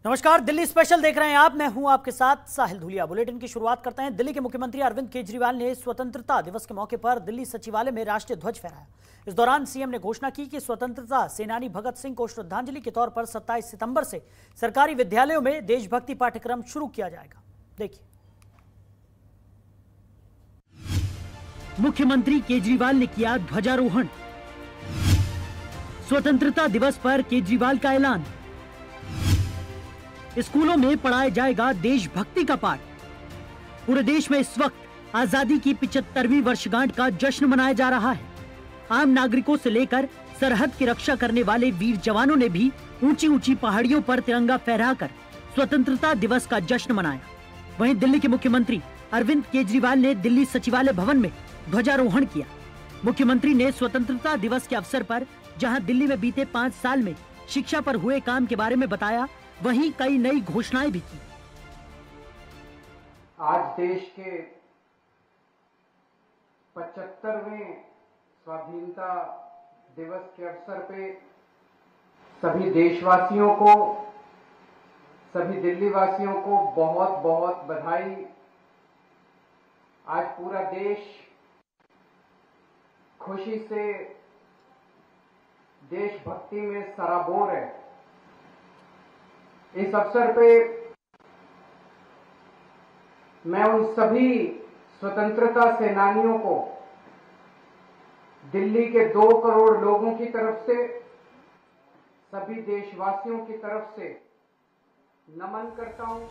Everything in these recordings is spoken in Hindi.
नमस्कार, दिल्ली स्पेशल देख रहे हैं आप। मैं हूं आपके साथ साहिल धूलिया। बुलेटिन की शुरुआत करते हैं। दिल्ली के मुख्यमंत्री अरविंद केजरीवाल ने स्वतंत्रता दिवस के मौके पर दिल्ली सचिवालय में राष्ट्रीय ध्वज फहराया। इस दौरान सीएम ने घोषणा की कि स्वतंत्रता सेनानी भगत सिंह को श्रद्धांजलि के तौर पर 27 सितंबर से सरकारी विद्यालयों में देशभक्ति पाठ्यक्रम शुरू किया जाएगा। देखिए, मुख्यमंत्री केजरीवाल ने किया ध्वजारोहण। स्वतंत्रता दिवस पर केजरीवाल का ऐलान। स्कूलों में पढ़ाया जाएगा देशभक्ति का पाठ। पूरे देश में इस वक्त आजादी की 75वीं वर्षगांठ का जश्न मनाया जा रहा है। आम नागरिकों से लेकर सरहद की रक्षा करने वाले वीर जवानों ने भी ऊंची ऊंची पहाड़ियों पर तिरंगा फहराकर स्वतंत्रता दिवस का जश्न मनाया। वहीं दिल्ली के मुख्यमंत्री अरविंद केजरीवाल ने दिल्ली सचिवालय भवन में ध्वजारोहण किया। मुख्यमंत्री ने स्वतंत्रता दिवस के अवसर पर जहां दिल्ली में बीते 5 साल में शिक्षा पर हुए काम के बारे में बताया, वहीं कई नई घोषणाएं भी की। आज देश के 75वें स्वाधीनता दिवस के अवसर पे सभी देशवासियों को, सभी दिल्ली वासियों को बहुत बहुत बधाई। आज पूरा देश खुशी से देशभक्ति में सराबोर है। इस अवसर पे मैं उन सभी स्वतंत्रता सेनानियों को दिल्ली के 2 करोड़ लोगों की तरफ से, सभी देशवासियों की तरफ से नमन करता हूं।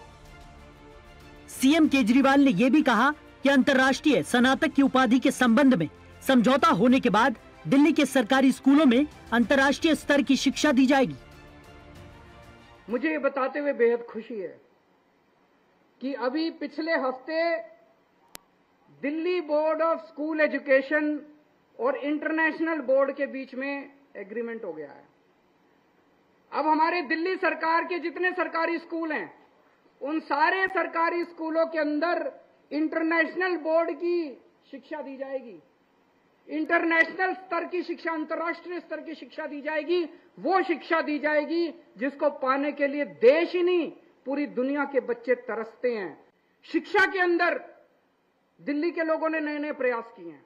सीएम केजरीवाल ने यह भी कहा कि अंतर्राष्ट्रीय स्नातक की उपाधि के संबंध में समझौता होने के बाद दिल्ली के सरकारी स्कूलों में अंतर्राष्ट्रीय स्तर की शिक्षा दी जाएगी। मुझे ये बताते हुए बेहद खुशी है कि अभी पिछले हफ्ते Delhi board of school education और इंटरनेशनल बोर्ड के बीच में एग्रीमेंट हो गया है। अब हमारे दिल्ली सरकार के जितने सरकारी स्कूल हैं, उन सारे सरकारी स्कूलों के अंदर इंटरनेशनल बोर्ड की शिक्षा दी जाएगी। इंटरनेशनल स्तर की शिक्षा, अंतर्राष्ट्रीय स्तर की शिक्षा दी जाएगी। वो शिक्षा दी जाएगी जिसको पाने के लिए देश ही नहीं, पूरी दुनिया के बच्चे तरसते हैं। शिक्षा के अंदर दिल्ली के लोगों ने नए नए प्रयास किए हैं।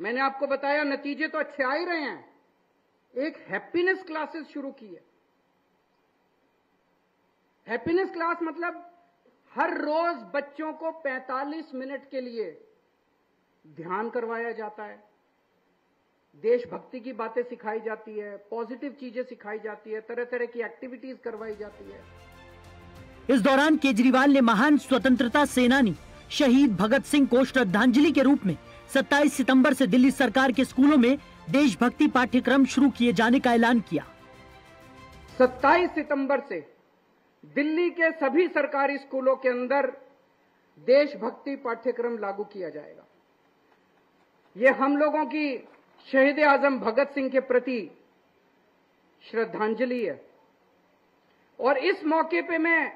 मैंने आपको बताया, नतीजे तो अच्छे आ ही रहे हैं। एक हैप्पीनेस क्लासेस शुरू की है। हैप्पीनेस क्लास मतलब हर रोज बच्चों को 45 मिनट के लिए ध्यान करवाया जाता है, देशभक्ति की बातें सिखाई जाती है, पॉजिटिव चीजें सिखाई जाती है, तरह तरह की एक्टिविटीज करवाई जाती है। इस दौरान केजरीवाल ने महान स्वतंत्रता सेनानी शहीद भगत सिंह को श्रद्धांजलि के रूप में 27 सितंबर से दिल्ली सरकार के स्कूलों में देशभक्ति पाठ्यक्रम शुरू किए जाने का ऐलान किया। 27 सितंबर से दिल्ली के सभी सरकारी स्कूलों के अंदर देशभक्ति पाठ्यक्रम लागू किया जाएगा। ये हम लोगों की शहीद आजम भगत सिंह के प्रति श्रद्धांजलि है। और इस मौके पे मैं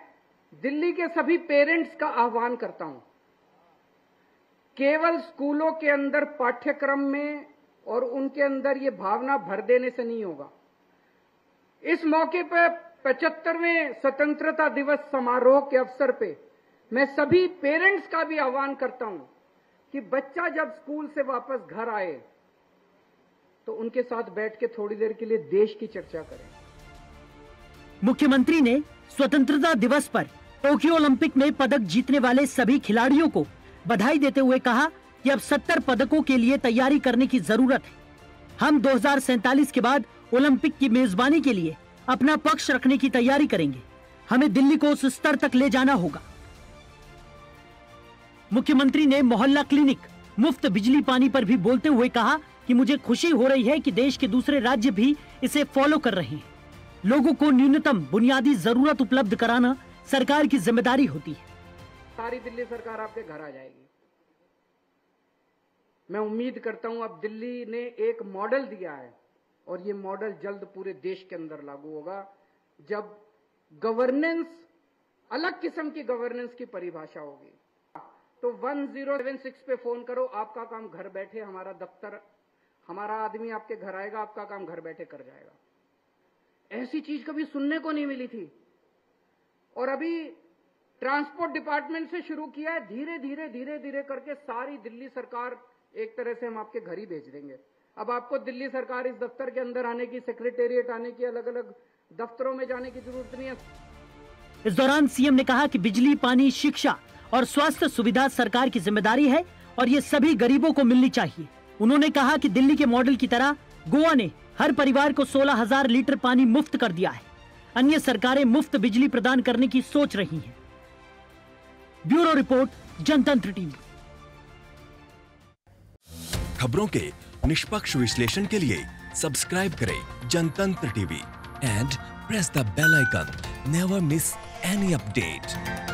दिल्ली के सभी पेरेंट्स का आह्वान करता हूं, केवल स्कूलों के अंदर पाठ्यक्रम में और उनके अंदर ये भावना भर देने से नहीं होगा। इस मौके पर 75वें स्वतंत्रता दिवस समारोह के अवसर पे मैं सभी पेरेंट्स का भी आह्वान करता हूं कि बच्चा जब स्कूल से वापस घर आए तो उनके साथ बैठ के थोड़ी देर के लिए देश की चर्चा करें। मुख्यमंत्री ने स्वतंत्रता दिवस पर टोक्यो ओलंपिक में पदक जीतने वाले सभी खिलाड़ियों को बधाई देते हुए कहा कि अब 70 पदकों के लिए तैयारी करने की जरूरत है। हम 2047 के बाद ओलंपिक की मेजबानी के लिए अपना पक्ष रखने की तैयारी करेंगे। हमें दिल्ली को उस स्तर तक ले जाना होगा। मुख्यमंत्री ने मोहल्ला क्लिनिक, मुफ्त बिजली पानी पर भी बोलते हुए कहा कि मुझे खुशी हो रही है कि देश के दूसरे राज्य भी इसे फॉलो कर रहे हैं। लोगों को न्यूनतम बुनियादी जरूरत उपलब्ध कराना सरकार की जिम्मेदारी होती है। सारी दिल्ली सरकार आपके घर आ जाएगी। मैं उम्मीद करता हूं, अब दिल्ली ने एक मॉडल दिया है और ये मॉडल जल्द पूरे देश के अंदर लागू होगा, जब गवर्नेंस, अलग किस्म की गवर्नेंस की परिभाषा होगी। तो 1076 पे फोन करो, आपका काम घर बैठे, हमारा दफ्तर, हमारा आदमी आपके घर आएगा, आपका काम घर बैठे कर जाएगा। ऐसी चीज कभी सुनने को नहीं मिली थी। और अभी ट्रांसपोर्ट डिपार्टमेंट से शुरू किया है। धीरे धीरे करके सारी दिल्ली सरकार एक तरह से हम आपके घर ही भेज देंगे। अब आपको दिल्ली सरकार इस दफ्तर के अंदर आने की, सेक्रेटेरिएट आने की, अलग अलग दफ्तरों में जाने की जरूरत नहीं है। इस दौरान सीएम ने कहा कि बिजली, पानी, शिक्षा और स्वास्थ्य सुविधा सरकार की जिम्मेदारी है और ये सभी गरीबों को मिलनी चाहिए। उन्होंने कहा कि दिल्ली के मॉडल की तरह गोवा ने हर परिवार को 16,000 लीटर पानी मुफ्त कर दिया है। अन्य सरकारें मुफ्त बिजली प्रदान करने की सोच रही हैं। Bureau report, Jantantra TV. खबरों के निष्पक्ष विश्लेषण के लिए सब्सक्राइब करें Jantantra TV and press the bell icon. Never miss any update.